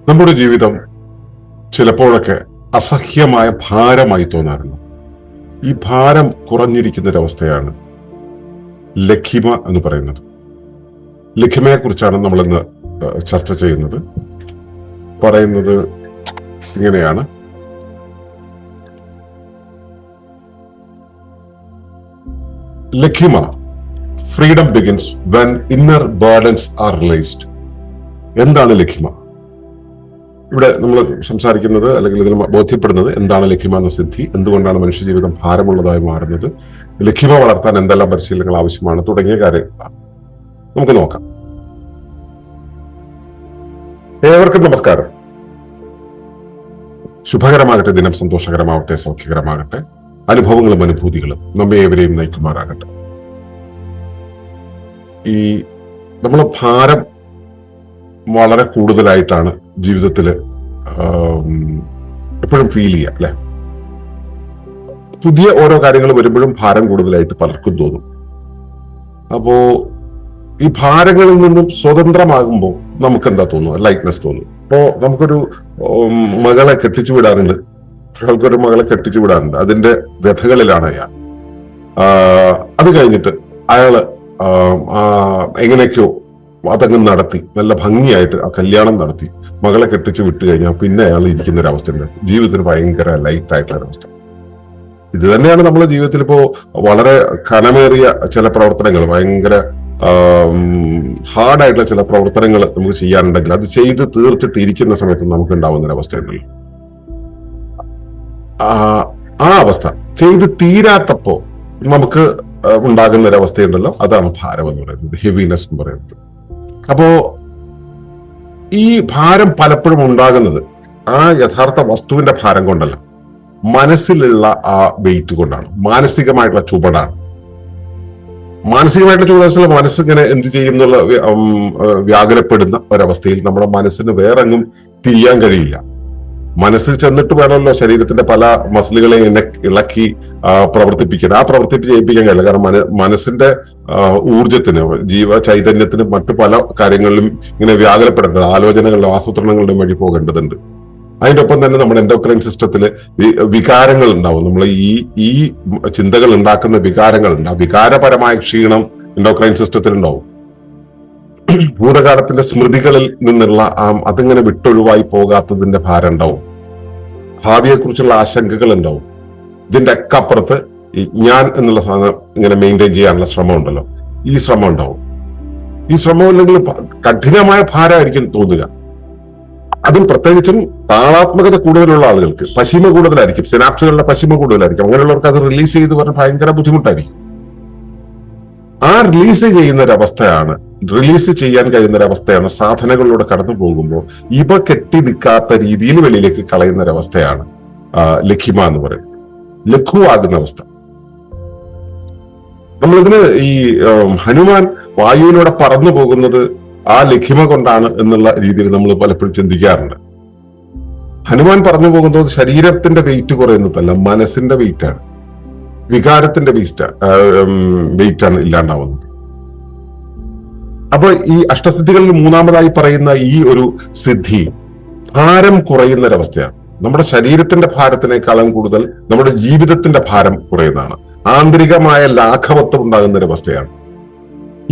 നമ്മുടെ ജീവിതം ചിലപ്പോഴൊക്കെ അസഹ്യമായ ഭാരമായി തോന്നാറുണ്ട്. ഈ ഭാരം കുറഞ്ഞിരിക്കുന്നൊരവസ്ഥയാണ് ലഘിമ എന്ന് പറയുന്നത്. ലഘിമയെ കുറിച്ചാണ് നമ്മളിന്ന് ചർച്ച ചെയ്യുന്നത്. പറയുന്നത് ഇങ്ങനെയാണ്: ലഘിമ, freedom begins when inner burdens are released. എന്താണ് ലഘിമ? ഇവിടെ നമ്മൾ സംസാരിക്കുന്നത് അല്ലെങ്കിൽ ഇതിൽ ബോധ്യപ്പെടുന്നത് എന്താണ് ലഘിമ എന്ന സിദ്ധി, എന്തുകൊണ്ടാണ് മനുഷ്യജീവിതം ഭാരമുള്ളതായി മാറുന്നത്, ലഘിമ വളർത്താൻ എന്തെല്ലാം പരിശീലനങ്ങൾ ആവശ്യമാണ് തുടങ്ങിയ കാര്യങ്ങളാണ്. നമുക്ക് നോക്കാം. ഏവർക്കും നമസ്കാരം. ശുഭകരമാകട്ടെ, ദിനം സന്തോഷകരമാവട്ടെ, സൗഖ്യകരമാകട്ടെ, അനുഭവങ്ങളും അനുഭൂതികളും നമ്മെ ഏവരെയും നയിക്കുമാറാകട്ടെ. ഈ നമ്മളെ ഭാരം വളരെ കൂടുതലായിട്ടാണ് ജീവിതത്തിൽ എപ്പോഴും ഫീൽ ചെയ്യുക, അല്ലെ? പുതിയ ഓരോ കാര്യങ്ങൾ വരുമ്പോഴും ഭാരം കൂടുതലായിട്ട് പലർക്കും തോന്നും. അപ്പോ ഈ ഭാരങ്ങളിൽ നിന്നും സ്വതന്ത്രമാകുമ്പോൾ നമുക്ക് എന്താ തോന്നുക? ലൈറ്റ്നെസ് തോന്നും. ഇപ്പോ നമുക്കൊരു മകളെ കെട്ടിച്ചു വിടാറുണ്ട്, ഒരാൾക്കൊരു മകളെ കെട്ടിച്ചു വിടാറുണ്ട്. അതിന്റെ വ്യഥകളിലാണ് അയാൾ. അത് കഴിഞ്ഞിട്ട് അയാള് എങ്ങനെയൊക്കെയോ അതങ്ങ് നടത്തി നല്ല ഭംഗിയായിട്ട് ആ കല്യാണം നടത്തി മകളെ കെട്ടിച്ചു വിട്ടു കഴിഞ്ഞാൽ പിന്നെ അയാൾ ഇരിക്കുന്ന ഒരു അവസ്ഥയുണ്ട്. ജീവിതത്തിന് ഭയങ്കര ലൈറ്റ് ആയിട്ടുള്ള ഒരവസ്ഥ. ഇത് തന്നെയാണ് നമ്മുടെ ജീവിതത്തിൽ ഇപ്പോ വളരെ കനമേറിയ ചില പ്രവർത്തനങ്ങൾ, ഭയങ്കര ഹാർഡായിട്ടുള്ള ചില പ്രവർത്തനങ്ങൾ നമുക്ക് ചെയ്യാനുണ്ടെങ്കിൽ അത് ചെയ്ത് തീർത്തിട്ട് ഇരിക്കുന്ന സമയത്ത് നമുക്ക് ഉണ്ടാവുന്ന ഒരു അവസ്ഥയുണ്ടല്ലോ. ആ അവസ്ഥ ചെയ്ത് തീരാത്തപ്പോ നമുക്ക് ഉണ്ടാകുന്ന ഒരു അവസ്ഥയുണ്ടല്ലോ, അതാണ് ഭാരം എന്ന് പറയുന്നത്, ഹെവിനെസ് എന്ന് പറയുന്നത്. അപ്പോ ഈ ഭാരം പലപ്പോഴും ഉണ്ടാകുന്നത് ആ യഥാർത്ഥ വസ്തുവിന്റെ ഭാരം കൊണ്ടല്ല, മനസ്സിലുള്ള ആ വെയിറ്റ് കൊണ്ടാണ്. മാനസികമായിട്ടുള്ള ചുവടാണ്. മാനസികമായിട്ടുള്ള ചുവട് മനസ്സിങ്ങനെ എന്ത് ചെയ്യും എന്നുള്ള വ്യാകുലപ്പെടുന്ന ഒരവസ്ഥയിൽ നമ്മുടെ മനസ്സിന് വേറെങ്ങും തിരിയാൻ കഴിയില്ല. മനസ്സിൽ ചെന്നിട്ട് വേണമല്ലോ ശരീരത്തിന്റെ പല മസിലുകളെ ഇളക്കി പ്രവർത്തിപ്പിക്കാൻ. ആ പ്രവർത്തിപ്പിക്കാൻ കഴിയില്ല. കാരണം മനസ്സിന്റെ ഊർജത്തിന്, ജീവ ചൈതന്യത്തിന് മറ്റു പല കാര്യങ്ങളിലും ഇങ്ങനെ വ്യാകുലപ്പെടേണ്ടത്, ആലോചനകളിലും ആസൂത്രണങ്ങളുടെയും വഴി പോകേണ്ടതുണ്ട്. അതിന്റെ ഒപ്പം തന്നെ നമ്മുടെ എൻഡോക്രൈൻ സിസ്റ്റത്തിൽ വികാരങ്ങൾ ഉണ്ടാവും. നമ്മൾ ഈ ചിന്തകൾ ഉണ്ടാക്കുന്ന വികാരങ്ങൾ ഉണ്ടാവും. വികാരപരമായ ക്ഷീണം എൻഡോക്രൈൻ സിസ്റ്റത്തിൽ ഉണ്ടാവും. ഭൂതകാലത്തിന്റെ സ്മൃതികളിൽ നിന്നുള്ള അതിങ്ങനെ വിട്ടൊഴിവായി പോകാത്തതിന്റെ ഭാരം ഉണ്ടാവും. ഭാവിയെക്കുറിച്ചുള്ള ആശങ്കകൾ ഉണ്ടാവും. ഇതിന്റെ ഒക്കെ അപ്പുറത്ത് ഞാൻ എന്നുള്ള സാധനം ഇങ്ങനെ മെയിൻറ്റെയിൻ ചെയ്യാനുള്ള ശ്രമം ഉണ്ടല്ലോ, ഈ ശ്രമം ഉണ്ടാവും. ഈ ശ്രമം അല്ലെങ്കിൽ കഠിനമായ ഭാരമായിരിക്കും തോന്നുക. അതും പ്രത്യേകിച്ചും താളാത്മകത കൂടുതലുള്ള ആളുകൾക്ക് പശിമ കൂടുതലായിരിക്കും, സിനാപ്സുകളുടെ പശിമ കൂടുതലായിരിക്കും. അങ്ങനെയുള്ളവർക്ക് അത് റിലീസ് ചെയ്ത് പറഞ്ഞാൽ ഭയങ്കര ബുദ്ധിമുട്ടായിരിക്കും. ആ റിലീസ് ചെയ്യാൻ കഴിയുന്ന ഒരവസ്ഥയാണ് സാധനങ്ങളിലൂടെ കടന്നു പോകുമ്പോൾ ഇവ കെട്ടി നിൽക്കാത്ത രീതിയിൽ വെളിയിലേക്ക് കളയുന്ന ഒരവസ്ഥയാണ് ലഘിമ എന്ന് പറയുന്നത്, ലഘുവാകുന്ന അവസ്ഥ. നമ്മളിതിന് ഈ ഹനുമാൻ വായുവിലൂടെ പറന്നു പോകുന്നത് ആ ലഘിമ കൊണ്ടാണ് എന്നുള്ള രീതിയിൽ നമ്മൾ പലപ്പോഴും ചിന്തിക്കാറുണ്ട്. ഹനുമാൻ പറഞ്ഞു പോകുന്നത് ശരീരത്തിന്റെ വെയിറ്റ് കുറയുന്നതല്ല, മനസ്സിന്റെ വെയിറ്റാണ്, വികാരത്തിന്റെ വെയിറ്റാണ് ഇല്ലാണ്ടാവുന്നത്. അപ്പൊ ഈ അഷ്ടസിദ്ധികളിൽ മൂന്നാമതായി പറയുന്ന ഈ ഒരു സിദ്ധി ഭാരം കുറയുന്ന ഒരവസ്ഥയാണ്. നമ്മുടെ ശരീരത്തിന്റെ ഭാരത്തിനേക്കാളും കൂടുതൽ നമ്മുടെ ജീവിതത്തിന്റെ ഭാരം കുറയുന്നതാണ്. ആന്തരികമായ ലാഘവത്വം ഉണ്ടാകുന്ന ഒരവസ്ഥയാണ്.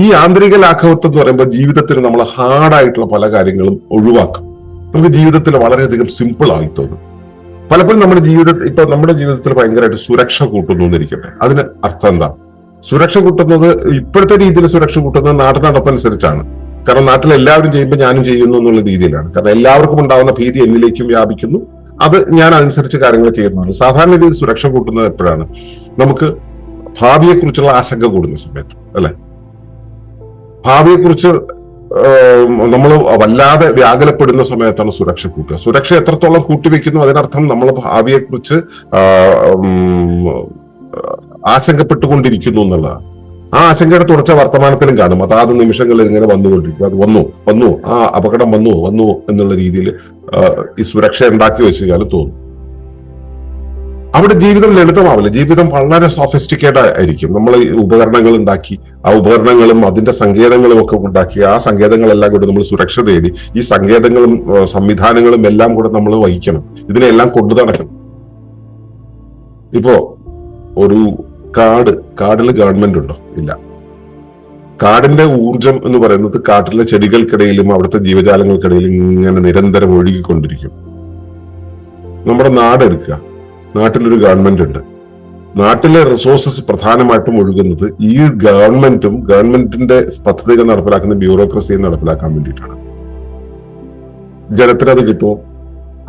ഈ ആന്തരിക ലാഘവത്വം എന്ന് പറയുമ്പോൾ ജീവിതത്തിൽ നമ്മൾ ഹാർഡായിട്ടുള്ള പല കാര്യങ്ങളും ഒഴിവാക്കും. നമുക്ക് ജീവിതത്തിൽ വളരെയധികം സിമ്പിൾ ആയി തോന്നും. പലപ്പോഴും നമ്മുടെ ജീവിതത്തിൽ ഭയങ്കരമായിട്ട് സുരക്ഷ കൂട്ടുന്നു എന്നിരിക്കട്ടെ. അതിന് അർത്ഥം എന്താ? സുരക്ഷ കൂട്ടുന്നത് ഇപ്പോഴത്തെ രീതിയിൽ സുരക്ഷ കൂട്ടുന്നത് നാട്ടു നടപ്പനുസരിച്ചാണ്. കാരണം നാട്ടിൽ എല്ലാവരും ചെയ്യുമ്പോൾ ഞാനും ചെയ്യുന്നു എന്നുള്ള രീതിയിലാണ്. കാരണം എല്ലാവർക്കും ഉണ്ടാകുന്ന ഭീതി എന്നിലേക്കും വ്യാപിക്കുന്നു. അത് ഞാൻ അതനുസരിച്ച് കാര്യങ്ങൾ ചെയ്യുന്നതാണ്. സാധാരണ രീതിയിൽ സുരക്ഷ കൂട്ടുന്നത് എപ്പോഴാണ്? നമുക്ക് ഭാവിയെക്കുറിച്ചുള്ള ആശങ്ക കൂടുന്ന സമയത്ത്, അല്ലെ? ഭാവിയെക്കുറിച്ച് നമ്മൾ വല്ലാതെ വ്യാകുലപ്പെടുന്ന സമയത്താണ് സുരക്ഷ കൂട്ടുക. സുരക്ഷ എത്രത്തോളം കൂട്ടിവെക്കുന്നു അതിനർത്ഥം നമ്മൾ ഭാവിയെക്കുറിച്ച് ആശങ്കപ്പെട്ടുകൊണ്ടിരിക്കുന്നു എന്നുള്ളതാണ്. ആ ആശങ്കയുടെ തുടർച്ച വർത്തമാനത്തിലും കാണും. അതാത് നിമിഷങ്ങളിൽ ഇങ്ങനെ വന്നുകൊണ്ടിരിക്കും. അത് വന്നു ആ അപകടം വന്നു എന്നുള്ള രീതിയിൽ ഈ സുരക്ഷ ഉണ്ടാക്കി വെച്ചാൽ തോന്നും. അവിടെ ജീവിതം ലളിതമാവില്ല. ജീവിതം വളരെ സോഫിസ്റ്റിക്കേറ്റഡ് ആയിരിക്കും. നമ്മൾ ഉപകരണങ്ങൾ ഉണ്ടാക്കി, ആ ഉപകരണങ്ങളും അതിന്റെ സങ്കേതങ്ങളും ഒക്കെ ഉണ്ടാക്കി, ആ സങ്കേതങ്ങളെല്ലാം കൂടെ നമ്മൾ സുരക്ഷ തേടി, ഈ സങ്കേതങ്ങളും സംവിധാനങ്ങളും എല്ലാം കൂടെ നമ്മൾ വഹിക്കണം. ഇതിനെല്ലാം കൊണ്ടു നടക്കണം. ഇപ്പോ ഒരു കാടിൽ ഗവൺമെന്റ് ഉണ്ടോ? ഇല്ല. കാടിന്റെ ഊർജം എന്ന് പറയുന്നത് കാട്ടിലെ ചെടികൾക്കിടയിലും അവിടുത്തെ ജീവജാലങ്ങൾക്കിടയിലും ഇങ്ങനെ നിരന്തരം ഒഴുകിക്കൊണ്ടിരിക്കും. നമ്മുടെ നാടെടുക്കുക, നാട്ടിലൊരു ഗവൺമെന്റ് ഉണ്ട്. നാട്ടിലെ റിസോഴ്സസ് പ്രധാനമായിട്ടും ഒഴുകുന്നത് ഈ ഗവൺമെന്റിന്റെ പദ്ധതികൾ നടപ്പിലാക്കുന്ന ബ്യൂറോക്രസിയെ നടപ്പിലാക്കാൻ വേണ്ടിയിട്ടാണ്. ജനത്തിന് അത് കിട്ടുമോ?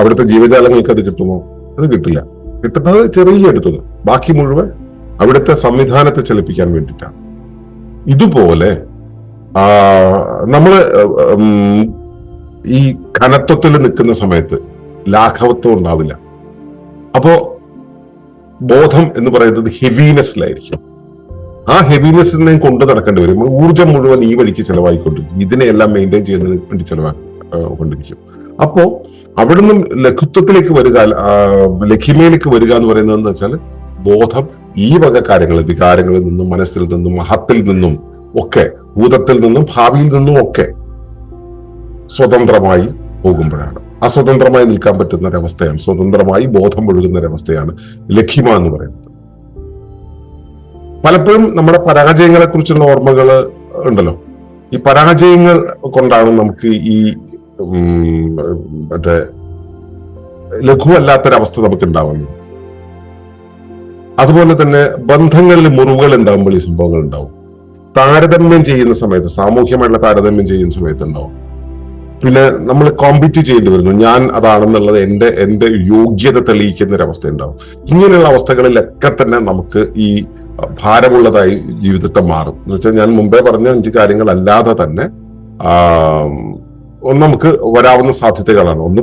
അവിടുത്തെ ജീവജാലങ്ങൾക്ക് അത് കിട്ടുമോ? അത് കിട്ടില്ല. കിട്ടുന്നത് ചെറിയ എടുത്തത്, ബാക്കി മുഴുവൻ അവിടുത്തെ സംവിധാനത്തെ ചലിപ്പിക്കാൻ വേണ്ടിയിട്ടാണ്. ഇതുപോലെ നമ്മള് ഈ ഘനത്വത്തിൽ നിൽക്കുന്ന സമയത്ത് ലാഘവത്വം ഉണ്ടാവില്ല. അപ്പോ ബോധം എന്ന് പറയുന്നത് ഹെവിനെസ്സിലായിരിക്കും. ആ ഹെവിനെസ്സിനെ കൊണ്ടു നടക്കേണ്ടി വരും. ഊർജം മുഴുവൻ ഈ വഴിക്ക് ചെലവായിക്കൊണ്ടിരിക്കും. ഇതിനെല്ലാം മെയിൻറ്റെയിൻ ചെയ്യുന്നതിന് വേണ്ടി ചെലവാക്കൊണ്ടിരിക്കും. അപ്പോ അവിടുന്ന് ലഘുത്വത്തിലേക്ക് വരിക, ലഘിമയിലേക്ക് വരിക എന്ന് പറയുന്നത് എന്താ വെച്ചാൽ, ബോധം ഈ വക കാര്യങ്ങൾ, വികാരങ്ങളിൽ നിന്നും മനസ്സിൽ നിന്നും മഹത്തിൽ നിന്നും ഒക്കെ, ഭൂതത്തിൽ നിന്നും ഭാവിയിൽ നിന്നും ഒക്കെ സ്വതന്ത്രമായി പോകുമ്പോഴാണ്. അസ്വതന്ത്രമായി നിൽക്കാൻ പറ്റുന്ന ഒരവസ്ഥയാണ്, സ്വതന്ത്രമായി ബോധം ഒഴുകുന്ന ഒരവസ്ഥയാണ് ലഘിമ എന്ന് പറയുന്നത്. പലപ്പോഴും നമ്മുടെ പരാജയങ്ങളെ കുറിച്ചുള്ള ഓർമ്മകൾ ഉണ്ടല്ലോ. ഈ പരാജയങ്ങൾ കൊണ്ടാണ് നമുക്ക് ഈ മറ്റേ ലഘുവല്ലാത്തൊരവസ്ഥ നമുക്ക് ഉണ്ടാവുന്നത്. അതുപോലെ തന്നെ ബന്ധങ്ങളിൽ മുറിവുകൾ ഉണ്ടാകുമ്പോൾ ഈ സംഭവങ്ങൾ ഉണ്ടാവും. താരതമ്യം ചെയ്യുന്ന സമയത്ത്, സാമൂഹ്യമായിട്ടുള്ള താരതമ്യം ചെയ്യുന്ന സമയത്ത് ഉണ്ടാവും. പിന്നെ നമ്മൾ കോമ്പീറ്റ് ചെയ്യേണ്ടി വരുന്നു, ഞാൻ അതാണെന്നുള്ളത് എന്റെ യോഗ്യത തെളിയിക്കുന്ന ഒരവസ്ഥ ഉണ്ടാവും. ഇങ്ങനെയുള്ള അവസ്ഥകളിലൊക്കെ തന്നെ നമുക്ക് ഈ ഭാരമുള്ളതായി ജീവിതത്തെ മാറും. എന്ന് വെച്ചാൽ ഞാൻ മുമ്പേ പറഞ്ഞ 5 കാര്യങ്ങളല്ലാതെ തന്നെ നമുക്ക് വരാവുന്ന സാധ്യതകളാണ്. ഒന്ന്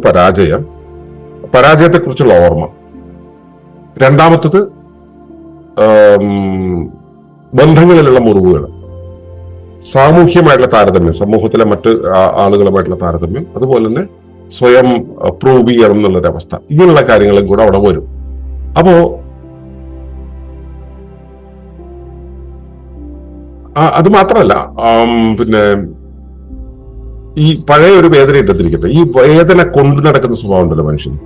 പരാജയത്തെ കുറിച്ചുള്ള ഓർമ്മ. രണ്ടാമത്തത് ബന്ധങ്ങളിലുള്ള മുറിവുകൾ, സാമൂഹ്യമായിട്ടുള്ള താരതമ്യം, സമൂഹത്തിലെ മറ്റ് ആളുകളുമായിട്ടുള്ള താരതമ്യം, അതുപോലെ തന്നെ സ്വയം പ്രൂവ് ചെയ്യണം എന്നുള്ളൊരവസ്ഥ. ഇങ്ങനെയുള്ള കാര്യങ്ങളും കൂടെ അവിടെ വരും. അപ്പോ അത് മാത്രമല്ല, പിന്നെ ഈ പഴയ ഒരു വേദന ഇട്ടത്തിരിക്കട്ടെ, ഈ വേദന കൊണ്ടു നടക്കുന്ന സ്വഭാവം ഉണ്ടല്ലോ മനുഷ്യന്.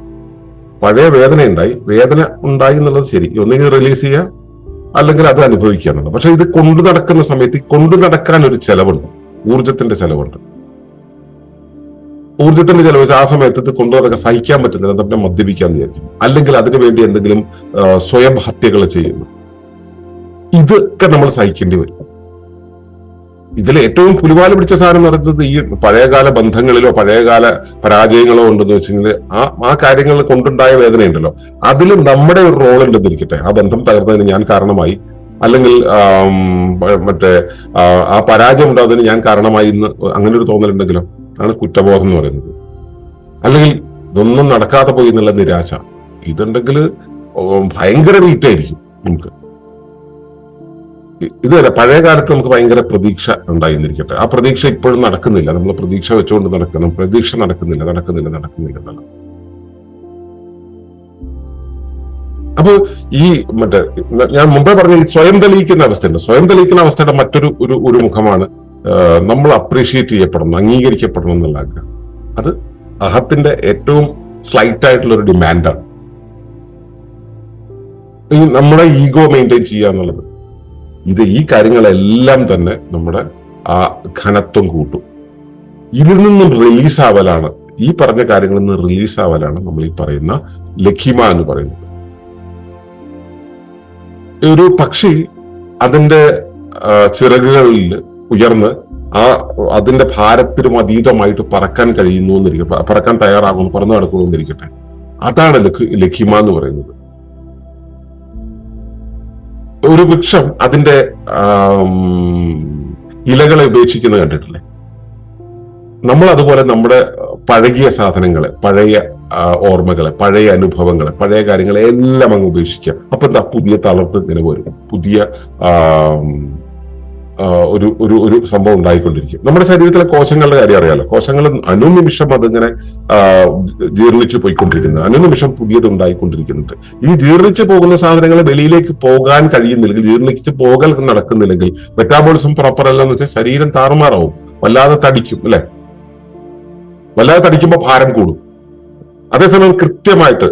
പഴയ വേദന ഉണ്ടായി എന്നുള്ളത് ശരി, ഒന്നുകിൽ റിലീസ് ചെയ്യുക, അല്ലെങ്കിൽ അത് അനുഭവിക്കുക എന്നുള്ളത്. പക്ഷെ ഇത് കൊണ്ടു നടക്കുന്ന സമയത്ത് കൊണ്ടു നടക്കാൻ ഒരു ചെലവുണ്ട്, ഊർജത്തിന്റെ ചെലവുണ്ട്. ഊർജത്തിന്റെ ചെലവ് ആ സമയത്ത് ഇത് കൊണ്ടു നടക്കാൻ സഹിക്കാൻ പറ്റുന്നില്ല, തന്നെ മദ്യപിക്കാൻ വിചാരിക്കും, അല്ലെങ്കിൽ അതിനു വേണ്ടി എന്തെങ്കിലും സ്വയം ഹത്യകൾ ചെയ്യുന്നു. ഇതൊക്കെ നമ്മൾ സഹിക്കേണ്ടി വരും. ഇതിൽ ഏറ്റവും പുലിവാല് പിടിച്ച സാധനം എന്ന് പറയുന്നത് ഈ പഴയകാല ബന്ധങ്ങളിലോ പഴയകാല പരാജയങ്ങളോ ഉണ്ടെന്ന് വെച്ചെങ്കിൽ ആ കാര്യങ്ങൾ കൊണ്ടുണ്ടായ വേദനയുണ്ടല്ലോ, അതിൽ നമ്മുടെ ഒരു റോൾ ഉണ്ടെന്നിരിക്കട്ടെ. ആ ബന്ധം തകർന്നതിന് ഞാൻ കാരണമായി, അല്ലെങ്കിൽ മറ്റേ ആ പരാജയം ഉണ്ടാകുന്നതിന് ഞാൻ കാരണമായി എന്ന് അങ്ങനെ ഒരു തോന്നലുണ്ടെങ്കിലോ ആണ് കുറ്റബോധം എന്ന് പറയുന്നത്. അല്ലെങ്കിൽ ഇതൊന്നും നടക്കാതെ പോയി എന്നുള്ള നിരാശ, ഇതുണ്ടെങ്കിൽ ഭയങ്കര വീറ്റായിരിക്കും നമുക്ക്. ഇത് തന്നെ പഴയ കാലത്ത് നമുക്ക് ഭയങ്കര പ്രതീക്ഷ ഉണ്ടായിരിക്കട്ടെ, ആ പ്രതീക്ഷ ഇപ്പോഴും നടക്കുന്നില്ല. നമ്മൾ പ്രതീക്ഷ വെച്ചുകൊണ്ട് നടക്കണം, പ്രതീക്ഷ നടക്കുന്നില്ല. അപ്പൊ ഈ ഞാൻ മുമ്പേ പറഞ്ഞ ഈ സ്വയം തെളിയിക്കുന്ന അവസ്ഥയുണ്ട്. സ്വയം തെളിയിക്കുന്ന അവസ്ഥയുടെ മറ്റൊരു ഒരു മുഖമാണ് നമ്മൾ അപ്രീഷിയേറ്റ് ചെയ്യപ്പെടണം, അംഗീകരിക്കപ്പെടണം എന്നുള്ള ആഗ്രഹം. അത് അഹത്തിന്റെ ഏറ്റവും സ്ലൈറ്റ് ആയിട്ടുള്ള ഒരു ഡിമാൻഡാണ്. ഈ നമ്മുടെ ഈഗോ മെയിൻറ്റെയിൻ ചെയ്യുക എന്നുള്ളത്. ഈ കാര്യങ്ങളെല്ലാം തന്നെ നമ്മുടെ ആ ഘനത്വം കൂട്ടും. ഇതിൽ നിന്നും റിലീസ് ആവലാണ്, ഈ പറഞ്ഞ കാര്യങ്ങളിൽ നിന്ന് റിലീസ് ആവലാണ് നമ്മൾ ഈ പറയുന്ന ലഘിമ എന്ന് പറയുന്നത്. ഒരു പക്ഷി അതിന്റെ ചിറകുകളിൽ ഉയർന്ന് അതിന്റെ ഭാരത്തിനും അതീതമായിട്ട് പറക്കാൻ കഴിയുന്നു എന്നിരിക്കട്ടെ, പറക്കാൻ തയ്യാറാകുന്നു, പറന്നു നടക്കുന്നു എന്നിരിക്കട്ടെ. അതാണ് ലഘിമ എന്ന് പറയുന്നത്. ഒരു വൃക്ഷം അതിന്റെ ഇലകളെ ഉപേക്ഷിക്കുന്നത് കണ്ടിട്ടില്ലേ? നമ്മൾ അതുപോലെ നമ്മുടെ പഴകിയ സാധനങ്ങളെ, പഴയ ഓർമ്മകളെ, പഴയ അനുഭവങ്ങളെ, പഴയ കാര്യങ്ങളെ എല്ലാം അങ്ങ് ഉപേക്ഷിക്കുക. അപ്പൊ എന്താ, പുതിയ തളർത്ത് ഇങ്ങനെ വരും, പുതിയ ഒരു ഒരു ഒരു സംഭവം ഉണ്ടായിക്കൊണ്ടിരിക്കും. നമ്മുടെ ശരീരത്തിലെ കോശങ്ങളുടെ കാര്യം അറിയാലോ. കോശങ്ങൾ അനുനിമിഷം അതിങ്ങനെ ജീർണിച്ചു പോയിക്കൊണ്ടിരിക്കുന്നത്, അനുനിമിഷം പുതിയത് ഉണ്ടായിക്കൊണ്ടിരിക്കുന്നുണ്ട്. ഈ ജീർണിച്ചു പോകുന്ന സാധനങ്ങൾ വെളിയിലേക്ക് പോകാൻ കഴിയുന്നില്ലെങ്കിൽ, ജീർണിച്ച് പോകൽ നടക്കുന്നില്ലെങ്കിൽ, മെറ്റാബോളിസം പ്രോപ്പർ അല്ല എന്ന് വെച്ചാൽ ശരീരം താറുമാറാവും, വല്ലാതെ തടിക്കും അല്ലെ. വല്ലാതെ തടിക്കുമ്പോൾ ഭാരം കൂടും. അതേസമയം കൃത്യമായിട്ട്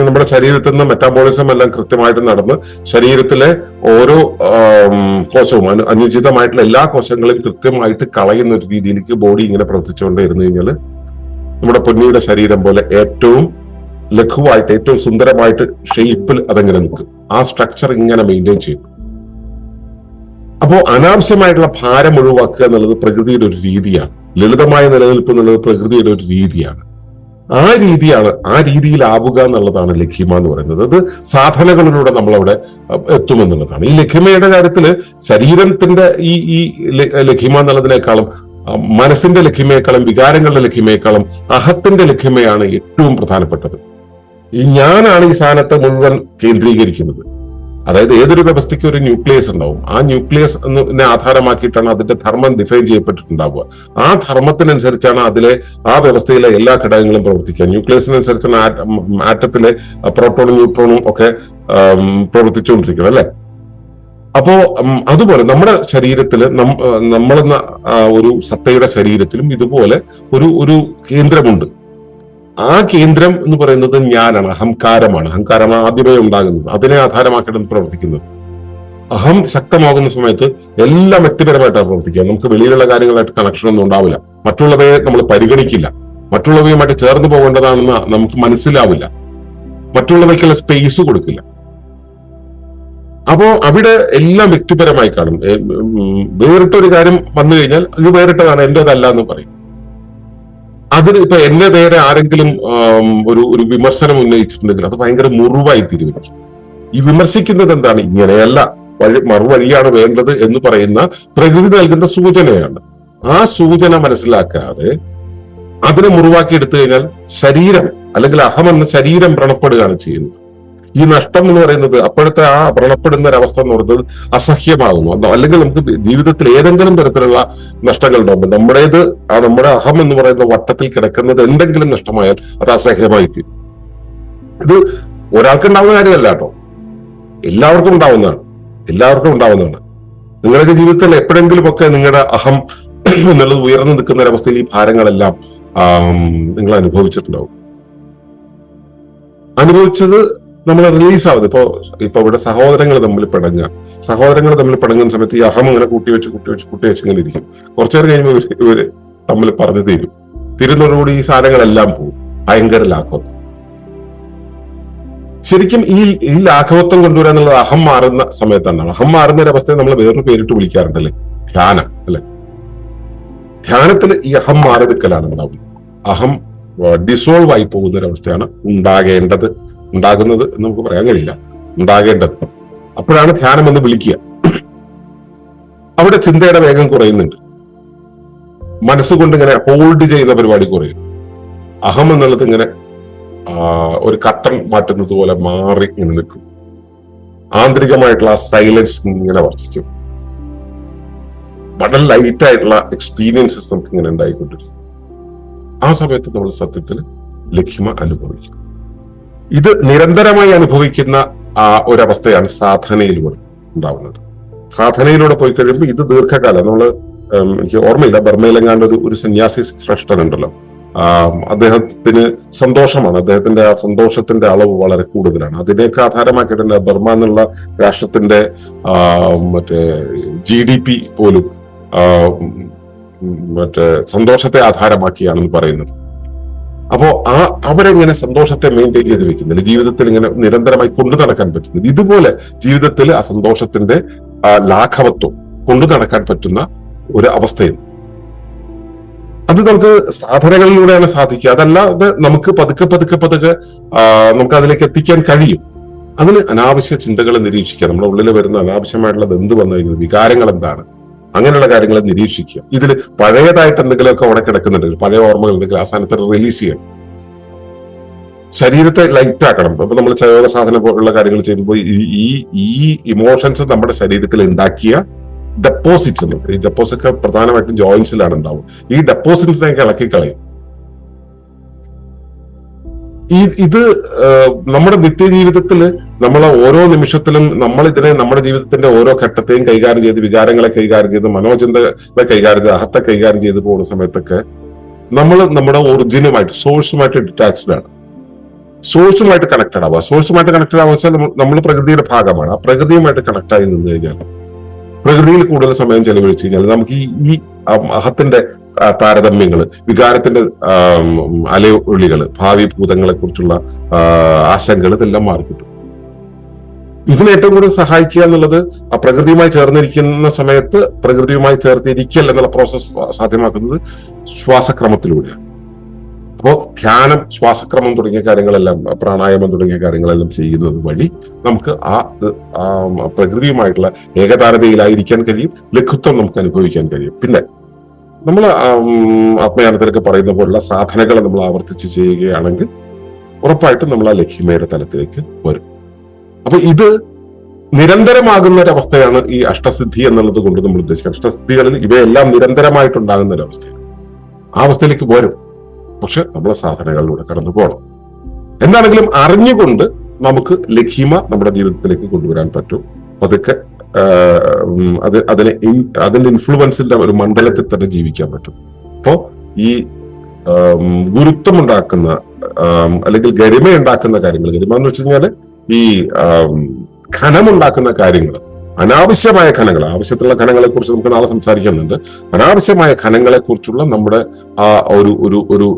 നമ്മുടെ ശരീരത്തിൽ നിന്ന് മെറ്റാബോളിസം എല്ലാം കൃത്യമായിട്ട് നടന്ന് ശരീരത്തിലെ ഓരോ കോശവും അനുചിതമായിട്ടുള്ള എല്ലാ കോശങ്ങളെയും കൃത്യമായിട്ട് കളയുന്ന ഒരു രീതിയിലേക്ക് ബോഡി ഇങ്ങനെ പ്രവർത്തിച്ചുകൊണ്ടേയിരുന്നു കഴിഞ്ഞാൽ നമ്മുടെ പൊന്നിയുടെ ശരീരം പോലെ ഏറ്റവും ലഘുവായിട്ട് ഏറ്റവും സുന്ദരമായിട്ട് ഷേപ്പിൽ അതെങ്ങനെ നിൽക്കും. ആ സ്ട്രക്ചർ ഇങ്ങനെ മെയിൻറ്റെയിൻ ചെയ്യും. അപ്പോ അനാവശ്യമായിട്ടുള്ള ഭാരം ഒഴിവാക്കുക എന്നുള്ളത് പ്രകൃതിയുടെ ഒരു രീതിയാണ്. ലളിതമായ നിലനിൽപ്പ് എന്നുള്ളത് പ്രകൃതിയുടെ ഒരു രീതിയാണ്. ആ രീതിയിലാവുക എന്നുള്ളതാണ് ലഘിമ എന്ന് പറയുന്നത്. അത് സാധനകളിലൂടെ നമ്മളവിടെ എത്തുമെന്നുള്ളതാണ്. ഈ ലഘിമയുടെ കാര്യത്തില് ശരീരത്തിന്റെ ഈ ലഘിമ എന്നുള്ളതിനേക്കാളും മനസ്സിന്റെ ലഘിമയെക്കാളും വികാരങ്ങളുടെ ലഘിമയെക്കാളും അഹത്തിന്റെ ലഘിമയാണ് ഏറ്റവും പ്രധാനപ്പെട്ടത്. ഈ ഞാനാണ് ഈ സാധനത്തെ മുഴുവൻ കേന്ദ്രീകരിക്കുന്നത്. അതായത് ഏതൊരു വ്യവസ്ഥയ്ക്ക് ഒരു ന്യൂക്ലിയസ് ഉണ്ടാവും. ആ ന്യൂക്ലിയസ് എന്നെ ആധാരമാക്കിയിട്ടാണ് അതിന്റെ ധർമ്മം ഡിഫൈൻ ചെയ്യപ്പെട്ടിട്ടുണ്ടാവുക. ആ ധർമ്മത്തിനനുസരിച്ചാണ് അതിലെ ആ വ്യവസ്ഥയിലെ എല്ലാ ഘടകങ്ങളും പ്രവർത്തിക്കുക. ന്യൂക്ലിയസിനനുസരിച്ചാണ് ആറ്റത്തിലെ പ്രോട്ടോണും ന്യൂട്രോണും ഒക്കെ പ്രവർത്തിച്ചുകൊണ്ടിരിക്കുന്നത് അല്ലെ. അപ്പോ അതുപോലെ നമ്മുടെ ശരീരത്തില് നമ്മളെന്ന ഒരു സത്തയുടെ ശരീരത്തിലും ഇതുപോലെ ഒരു കേന്ദ്രമുണ്ട്. ആ കേന്ദ്രം എന്ന് പറയുന്നത് ഞാനാണ്, അഹങ്കാരമാണ്. അഹങ്കാരമാണ് ആദ്യമേ ഉണ്ടാകുന്നത്, അതിനെ ആധാരമാക്കിയിട്ട് പ്രവർത്തിക്കുന്നത്. അഹം ശക്തമാകുന്ന സമയത്ത് എല്ലാം വ്യക്തിപരമായിട്ടാണ് പ്രവർത്തിക്കുക. നമുക്ക് വെളിയിലുള്ള കാര്യങ്ങളായിട്ട് കണക്ഷൻ ഒന്നും ഉണ്ടാവില്ല. മറ്റുള്ളവയെ നമ്മൾ പരിഗണിക്കില്ല. മറ്റുള്ളവയുമായിട്ട് ചേർന്ന് പോകേണ്ടതാണെന്ന് നമുക്ക് മനസ്സിലാവില്ല. മറ്റുള്ളവയ്ക്കുള്ള സ്പേസ് കൊടുക്കില്ല. അപ്പോ അവിടെ എല്ലാം വ്യക്തിപരമായി കാണും. വേറിട്ടൊരു കാര്യം വന്നു കഴിഞ്ഞാൽ ഇത് വേറിട്ടതാണ്, എന്റേതല്ല എന്ന് പറയും. അതിന് ഇപ്പൊ എന്റെ നേരെ ആരെങ്കിലും ഒരു വിമർശനം ഉന്നയിച്ചിട്ടുണ്ടെങ്കിൽ അത് ഭയങ്കര മുറിവായി തീരുമാനിക്കും. ഈ വിമർശിക്കുന്നത് എന്താണ്? ഇങ്ങനെയല്ല, മറുവഴിയാണ് വേണ്ടത് എന്ന് പറയുന്ന പ്രകൃതി നൽകുന്ന സൂചനയാണ്. ആ സൂചന മനസ്സിലാക്കാതെ അതിനെ മുറിവാക്കി എടുത്തു കഴിഞ്ഞാൽ ശരീരം അല്ലെങ്കിൽ അഹം എന്ന ശരീരം വ്രണപ്പെടുകയാണ് ചെയ്യുന്നത്. ഈ നഷ്ടം എന്ന് പറയുന്നത് അപ്പോഴത്തെ ആ വ്രണപ്പെടുന്ന ഒരവസ്ഥ എന്ന് പറയുന്നത് അസഹ്യമാകുന്നു. അല്ലെങ്കിൽ നമുക്ക് ജീവിതത്തിൽ ഏതെങ്കിലും തരത്തിലുള്ള നഷ്ടങ്ങൾ ഉണ്ടാകുമ്പോൾ നമ്മുടെ അഹം എന്ന് പറയുന്ന വട്ടത്തിൽ കിടക്കുന്നത് എന്തെങ്കിലും നഷ്ടമായാൽ അത് അസഹ്യമായി തീരും. ഇത് ഒരാൾക്ക് ഉണ്ടാവുന്ന കാര്യമല്ല കേട്ടോ, എല്ലാവർക്കും ഉണ്ടാവുന്നതാണ്. നിങ്ങളുടെ ജീവിതത്തിൽ എപ്പോഴെങ്കിലും ഒക്കെ നിങ്ങളുടെ അഹം എന്നുള്ളത് ഉയർന്നു നിൽക്കുന്ന ഒരവസ്ഥയിൽ ഈ ഭാരങ്ങളെല്ലാം നിങ്ങൾ അനുഭവിച്ചത് നമ്മൾ റിലീസ് ആവുന്നത്. ഇപ്പൊ ഇവിടെ സഹോദരങ്ങൾ തമ്മിൽ പിണങ്ങുന്ന സമയത്ത് ഈ അഹം ഇങ്ങനെ കൂട്ടി വെച്ച് ഇങ്ങനെ ഇരിക്കും. കുറച്ചേരം കഴിയുമ്പോൾ ഇവര് തമ്മിൽ പറഞ്ഞു തീരുന്നതോടുകൂടി ഈ സാധനങ്ങളെല്ലാം പോകും. ഭയങ്കര ലാഘവത്വം. ശരിക്കും ഈ ലാഘവത്വം കൊണ്ടുവരാൻ എന്നുള്ളത് അഹം മാറുന്ന സമയത്താണ്. അഹം മാറുന്ന ഒരു അവസ്ഥയെ നമ്മൾ വേറൊരു പേരിട്ട് വിളിക്കാറുണ്ടല്ലേ, ധ്യാനം അല്ലെ. ധ്യാനത്തിൽ ഈ അഹം മാറി നിൽക്കലാണ് ഉണ്ടാവുന്നത്. അഹം ഡിസോൾവ് ആയി പോകുന്ന ഒരവസ്ഥയാണ് ഉണ്ടാകുന്നത് എന്ന് നമുക്ക് പറയാൻ കഴിയില്ല, ഉണ്ടാകേണ്ടത്. അപ്പോഴാണ് ധ്യാനം എന്ന് വിളിക്കുക. അവിടെ ചിന്തയുടെ വേഗം കുറയുന്നുണ്ട്. മനസ്സുകൊണ്ട് ഇങ്ങനെ ഹോൾഡ് ചെയ്യുന്ന പരിപാടി കുറയും. അഹം എന്നുള്ളത് ഇങ്ങനെ ഒരു കട്ടൻ മാറ്റുന്നത് പോലെ മാറി ഇങ്ങനെ നിൽക്കും. ആന്തരികമായിട്ടുള്ള ആ സൈലൻസ് ഇങ്ങനെ വർദ്ധിക്കും. വളരെ ലൈറ്റ് ആയിട്ടുള്ള എക്സ്പീരിയൻസസ് നമുക്ക് ഇങ്ങനെ ഉണ്ടായിക്കൊണ്ടിരിക്കും. ആ സമയത്ത് നമ്മൾ സത്യത്തിൽ ലഘിമ അനുഭവിക്കും. ഇത് നിരന്തരമായി അനുഭവിക്കുന്ന ഒരവസ്ഥയാണ് സാധനയിലൂടെ ഉണ്ടാവുന്നത്. സാധനയിലൂടെ പോയി കഴിയുമ്പോൾ ഇത് ദീർഘകാലം എനിക്ക് ഓർമ്മയില്ല, ബർമയിലെങ്ങാണ്ട് ഒരു സന്യാസി ശ്രേഷ്ഠനുണ്ടല്ലോ, അദ്ദേഹത്തിന് സന്തോഷമാണ്. അദ്ദേഹത്തിന്റെ ആ സന്തോഷത്തിന്റെ അളവ് വളരെ കൂടുതലാണ്. അതിനെയൊക്കെ ആധാരമാക്കിയിട്ടുണ്ട് ബർമ എന്നുള്ള രാഷ്ട്രത്തിന്റെ GDP പോലും സന്തോഷത്തെ ആധാരമാക്കിയാണെന്ന് പറയുന്നത്. അപ്പോ അവരെങ്ങനെ സന്തോഷത്തെ മെയിൻറ്റെയിൻ ചെയ്ത് വെക്കുന്നില്ല, ജീവിതത്തിൽ ഇങ്ങനെ നിരന്തരമായി കൊണ്ടു നടക്കാൻ പറ്റുന്നത്. ഇതുപോലെ ജീവിതത്തിൽ ആ സന്തോഷത്തിന്റെ ലാഘവത്വം കൊണ്ടു നടക്കാൻ പറ്റുന്ന ഒരു അവസ്ഥയും അത് നമുക്ക് സാധനകളിലൂടെയാണ് സാധിക്കുക. അതല്ലാതെ നമുക്ക് പതുക്കെ നമുക്ക് അതിലേക്ക് എത്തിക്കാൻ കഴിയും. അതിന് അനാവശ്യ ചിന്തകളെ നിരീക്ഷിക്കുക. നമ്മുടെ ഉള്ളിൽ വരുന്ന അനാവശ്യമായിട്ടുള്ളത് എന്ത് വന്നു കഴിഞ്ഞാൽ വികാരങ്ങൾ എന്താണ്, അങ്ങനെയുള്ള കാര്യങ്ങളെ നിരീക്ഷിക്കുക. ഇതിൽ പഴയതായിട്ട് എന്തെങ്കിലുമൊക്കെ അവിടെ കിടക്കുന്നുണ്ടെങ്കിൽ, പഴയ ഓർമ്മകൾ എന്തെങ്കിലും ആ സ്ഥാനത്ത് റിലീസ് ചെയ്യണം. ശരീരത്തെ ലൈറ്റ് ആക്കണം. ഇപ്പൊ നമ്മൾ ചയോധ സാധനം പോലുള്ള കാര്യങ്ങൾ ചെയ്യുമ്പോൾ ഈ ഇമോഷൻസ് നമ്മുടെ ശരീരത്തിൽ ഉണ്ടാക്കിയ ഡെപ്പോസിറ്റ്സ് ഉണ്ട്. ഈ ഡെപ്പോസിറ്റ് പ്രധാനമായിട്ടും ജോയിന്റ്സിലാണ് ഉണ്ടാവും. ഈ ഡെപ്പോസിറ്റ്സിനെയൊക്കെ ഇളക്കി കളയും. ഇത് നമ്മുടെ നിത്യജീവിതത്തിൽ നമ്മൾ ഓരോ നിമിഷത്തിലും നമ്മൾ ഇതിനെ നമ്മുടെ ജീവിതത്തിന്റെ ഓരോ ഘട്ടത്തെയും കൈകാര്യം ചെയ്ത്, വികാരങ്ങളെ കൈകാര്യം ചെയ്ത്, മനോചിന്തകളെ കൈകാര്യം ചെയ്ത്, അഹത്തെ കൈകാര്യം ചെയ്ത് പോകുന്ന സമയത്തൊക്കെ നമ്മൾ നമ്മുടെ ഒറിജിനുമായിട്ട്, സോഴ്സുമായിട്ട് ഡിറ്റാച്ച്ഡ് ആണ്. സോഴ്സുമായിട്ട് കണക്റ്റഡ് ആവുക. സോഴ്സുമായിട്ട് കണക്റ്റഡ് ആവുക വെച്ചാൽ നമ്മൾ പ്രകൃതിയുടെ ഭാഗമാണ്. ആ പ്രകൃതിയുമായിട്ട് കണക്ട് ആയി നിന്ന് കഴിഞ്ഞാൽ, പ്രകൃതിയിൽ കൂടുതൽ സമയം ചെലവഴിച്ചു കഴിഞ്ഞാൽ നമുക്ക് ഈ അഹത്തിന്റെ താരതമ്യങ്ങള്, വികാരത്തിന്റെ അലയൊളികള്, ഭാവി ഭൂതങ്ങളെ കുറിച്ചുള്ള ആശങ്കകൾ ഇതെല്ലാം മാറിക്കിട്ടും. ഇതിന് ഏറ്റവും കൂടുതൽ സഹായിക്കുക എന്നുള്ളത് ആ പ്രകൃതിയുമായി ചേർന്നിരിക്കുന്ന സമയത്ത് പ്രകൃതിയുമായി ചേർത്തിരിക്കൽ എന്നുള്ള പ്രോസസ് സാധ്യമാക്കുന്നത് ശ്വാസക്രമത്തിലൂടെയാണ്. അപ്പോ ധ്യാനം, ശ്വാസക്രമം തുടങ്ങിയ കാര്യങ്ങളെല്ലാം, പ്രാണായാമം തുടങ്ങിയ കാര്യങ്ങളെല്ലാം ചെയ്യുന്നത് വഴി നമുക്ക് ആ പ്രകൃതിയുമായിട്ടുള്ള ഏകതാനതയിലായിരിക്കാൻ കഴിയും. ലഘുത്വം നമുക്ക് അനുഭവിക്കാൻ കഴിയും. പിന്നെ നമ്മൾ ആത്മയാനത്തിലൊക്കെ പറയുന്ന പോലുള്ള സാധനകൾ നമ്മൾ ആവർത്തിച്ച് ചെയ്യുകയാണെങ്കിൽ ഉറപ്പായിട്ടും നമ്മൾ ആ ലക്ഷ്യമയുടെ തലത്തിലേക്ക് വരും. അപ്പൊ ഇത് നിരന്തരമാകുന്ന ഒരവസ്ഥയാണ് ഈ അഷ്ടസിദ്ധി എന്നുള്ളത് കൊണ്ട് നമ്മൾ ഉദ്ദേശിക്കുന്നത്. അഷ്ടസിദ്ധികളിൽ ഇവയെല്ലാം നിരന്തരമായിട്ടുണ്ടാകുന്ന ഒരവസ്ഥയാണ്. ആ അവസ്ഥയിലേക്ക് വരും. പക്ഷെ നമ്മളെ സാധനങ്ങളിലൂടെ കടന്നു പോകണം. എന്താണെങ്കിലും അറിഞ്ഞുകൊണ്ട് നമുക്ക് ലഖീമ നമ്മുടെ ജീവിതത്തിലേക്ക് കൊണ്ടുവരാൻ പറ്റും. അതൊക്കെ അതിന്റെ ഇൻഫ്ലുവൻസിന്റെ ഒരു മണ്ഡലത്തിൽ തന്നെ ജീവിക്കാൻ പറ്റും. അപ്പോ ഈ ഗുരുത്വമുണ്ടാക്കുന്ന അല്ലെങ്കിൽ ഗരിമയുണ്ടാക്കുന്ന കാര്യങ്ങൾ, ഗരിമ എന്ന് വെച്ച് കഴിഞ്ഞാല് ഈ ഖനമുണ്ടാക്കുന്ന കാര്യങ്ങൾ, അനാവശ്യമായ ഖനങ്ങൾ, ആവശ്യത്തിലുള്ള ഖനങ്ങളെ കുറിച്ച് നമുക്ക് നാളെ സംസാരിക്കുന്നുണ്ട്. അനാവശ്യമായ ഖനങ്ങളെ കുറിച്ചുള്ള നമ്മുടെ ആ ഒരു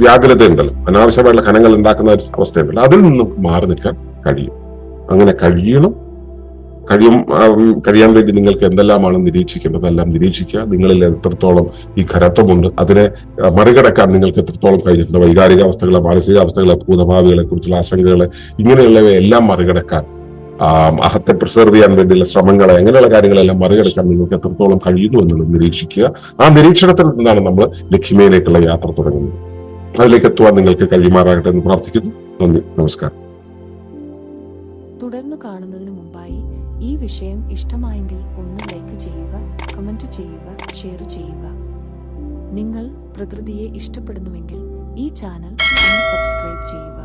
വ്യാകുലത ഉണ്ടല്ലോ, അനാവശ്യമായിട്ടുള്ള ഖനങ്ങൾ ഉണ്ടാക്കുന്ന ഒരു അവസ്ഥയുണ്ടല്ലോ, അതിൽ നിന്ന് നമുക്ക് മാറി നിൽക്കാൻ കഴിയും. അങ്ങനെ കഴിയാൻ വേണ്ടി നിങ്ങൾക്ക് എന്തെല്ലാമാണ് നിരീക്ഷിക്കേണ്ടതെല്ലാം നിരീക്ഷിക്കുക. നിങ്ങളിൽ എത്രത്തോളം ഈ ഖരത്വമുണ്ട്, അതിനെ മറികടക്കാൻ നിങ്ങൾക്ക് എത്രത്തോളം കഴിഞ്ഞിട്ടുണ്ട്. വൈകാരികാവസ്ഥകളെ, മാനസികാവസ്ഥകളെ, ഭൂതഭാവികളെ കുറിച്ചുള്ള ആശങ്കകളെ, ഇങ്ങനെയുള്ളവയെല്ലാം മറികടക്കാൻ, അഹത്തെ പ്രിസർവ് ചെയ്യാൻ വേണ്ടിയുള്ള ശ്രമങ്ങളെ, അങ്ങനെയുള്ള കാര്യങ്ങളെല്ലാം മറികടക്കാൻ നിങ്ങൾക്ക് എത്രത്തോളം കഴിയുന്നു എന്നുള്ളത് നിരീക്ഷിക്കുക. ആ നിരീക്ഷണത്തിൽ നിന്നാണ് നമ്മൾ ലക്ഷ്മിയിലേക്കുള്ള യാത്ര തുടങ്ങുന്നത്. അതിലേക്ക് എത്തുവാൻ നിങ്ങൾക്ക് കഴിയുമാറാകട്ടെ എന്ന് പ്രാർത്ഥിക്കുന്നു. നന്ദി, നമസ്കാരം. തുടർന്ന് കാണുന്നതിന് മുമ്പായി ഈ വിഷയം ഇഷ്ടമായെങ്കിൽ ഒന്ന് ലൈക്ക് ചെയ്യുക, കമന്റ് ചെയ്യുക, ഷെയർ ചെയ്യുക. നിങ്ങൾ പ്രകൃതിയെ ഇഷ്ടപ്പെടുന്നുവെങ്കിൽ ഈ ചാനൽ ഒന്ന് സബ്സ്ക്രൈബ് ചെയ്യുക.